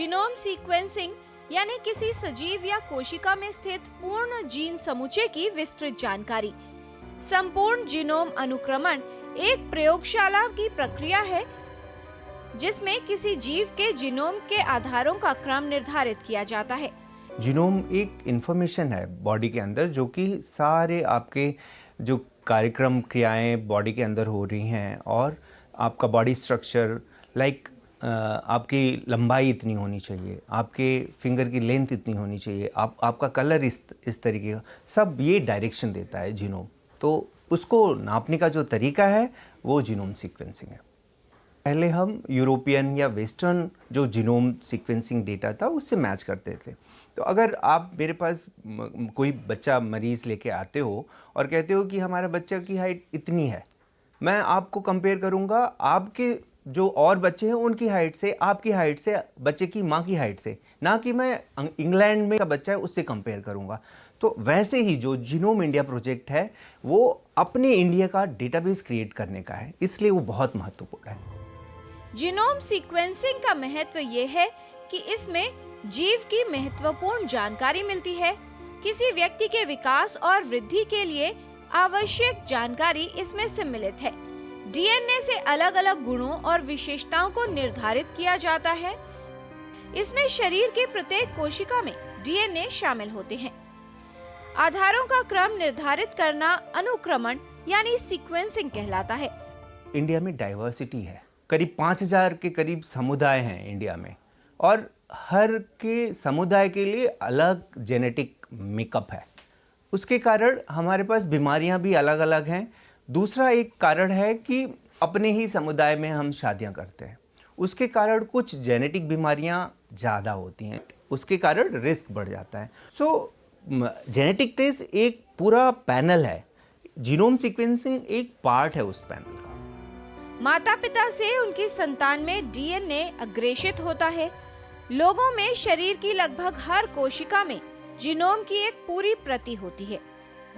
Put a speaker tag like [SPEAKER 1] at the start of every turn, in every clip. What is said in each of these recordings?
[SPEAKER 1] Genome sequencing यानी किसी सजीव या कोशिका में स्थित पूर्ण जीन समुच्चय की विस्तृत जानकारी। संपूर्ण जीनोम अनुक्रमण एक प्रयोगशाला की प्रक्रिया है जिसमें किसी जीव के जीनोम के आधारों का क्रम निर्धारित किया जाता है।
[SPEAKER 2] जीनोम एक इंफॉर्मेशन है बॉडी के अंदर जो कि सारे आपके जो कार्यक्रम क्रियाएं बॉडी के अंदर हो रही हैं और आपका बॉडी स्ट्रक्चर लाइक आपकी लंबाई इतनी होनी चाहिए, आपके फिंगर की लेंथ इतनी होनी चाहिए, आपका कलर इस तरीके का, सब ये डायरेक्शन देता है जीनोम। तो उसको नापने का जो तरीका है वो जीनोम सीक्वेंसिंग है। पहले हम यूरोपियन या वेस्टर्न जो जीनोम सीक्वेंसिंग डेटा था उससे मैच करते थे। तो अगर आप मेरे पास कोई बच्चा मरीज़ लेके आते हो और कहते हो कि हमारा बच्चा की हाइट इतनी है, मैं आपको कंपेयर करूंगा आपके जो और बच्चे हैं उनकी हाइट से, आपकी हाइट से, बच्चे की माँ की हाइट से, ना कि मैं इंग्लैंड में का बच्चा है उससे कंपेयर करूंगा। तो वैसे ही जो जीनोम इंडिया प्रोजेक्ट है वो अपने इंडिया का डेटाबेस क्रिएट करने का है, इसलिए वो बहुत महत्वपूर्ण है।
[SPEAKER 1] जीनोम सीक्वेंसिंग का महत्व ये है कि इसमें जीव की महत्वपूर्ण जानकारी मिलती है। किसी व्यक्ति के विकास और वृद्धि के लिए आवश्यक जानकारी इसमें सम्मिलित है। डीएनए से अलग अलग गुणों और विशेषताओं को निर्धारित किया जाता है। इसमें शरीर के प्रत्येक कोशिका में डीएनए शामिल होते हैं। आधारों का क्रम निर्धारित करना अनुक्रमण यानी सीक्वेंसिंग कहलाता है।
[SPEAKER 2] इंडिया में डाइवर्सिटी है, करीब 5000 के करीब समुदाय हैं इंडिया में और हर के समुदाय के लिए अलग जेनेटिक मेकअप है। उसके कारण हमारे पास बीमारियां भी अलग अलग हैं। दूसरा एक कारण है कि अपने ही समुदाय में हम शादियां करते हैं, उसके कारण कुछ जेनेटिक बीमारियां ज़्यादा होती हैं, उसके कारण रिस्क बढ़ जाता है। सो जेनेटिक टेस्ट एक पूरा पैनल है, जीनोम सीक्वेंसिंग एक पार्ट है उस पैनल का।
[SPEAKER 1] माता पिता से उनकी संतान में डीएनए अग्रेषित होता है। लोगों में शरीर की लगभग हर कोशिका में जीनोम की एक पूरी प्रति होती है।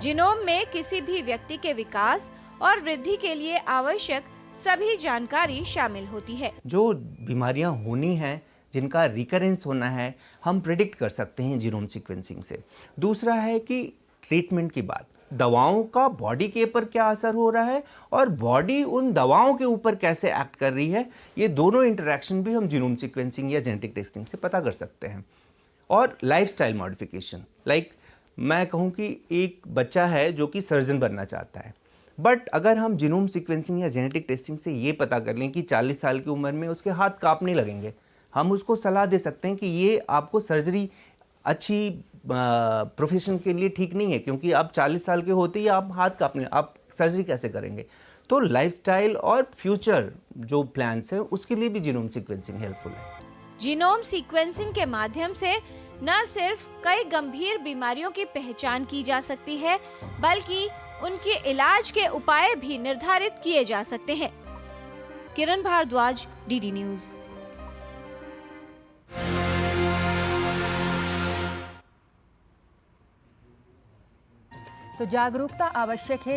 [SPEAKER 1] जीनोम में किसी भी व्यक्ति के विकास और वृद्धि के लिए आवश्यक सभी जानकारी शामिल होती है।
[SPEAKER 2] जो बीमारियां होनी हैं, जिनका रिकरेंस होना है, हम प्रिडिक्ट कर सकते हैं जीनोम सीक्वेंसिंग से। दूसरा है कि ट्रीटमेंट की बात, दवाओं का बॉडी के ऊपर क्या असर हो रहा है और बॉडी उन दवाओं के ऊपर कैसे एक्ट कर रही है, ये दोनों इंटरेक्शन भी हम जीनोम सीक्वेंसिंग या जेनेटिक टेस्टिंग से पता कर सकते हैं। और लाइफस्टाइल मॉडिफिकेशन, लाइक मैं कहूँ कि एक बच्चा है जो कि सर्जन बनना चाहता है, बट अगर हम जीनोम सीक्वेंसिंग या जेनेटिक टेस्टिंग से ये पता कर लें कि 40 साल की उम्र में उसके हाथ कांपने लगेंगे, हम उसको सलाह दे सकते हैं कि ये आपको सर्जरी अच्छी प्रोफेशन के लिए ठीक नहीं है, क्योंकि आप 40 साल के होते ही आप हाथ कांपने, आप सर्जरी कैसे करेंगे। तो लाइफस्टाइल और फ्यूचर जो प्लान्स हैं उसके लिए भी जीनोम सीक्वेंसिंग हेल्पफुल है।
[SPEAKER 1] जीनोम सीक्वेंसिंग के माध्यम से न सिर्फ कई गंभीर बीमारियों की पहचान की जा सकती है, बल्कि उनके इलाज के उपाय भी निर्धारित किए जा सकते हैं। किरण भारद्वाज, डीडी न्यूज।
[SPEAKER 3] तो जागरूकता आवश्यक है।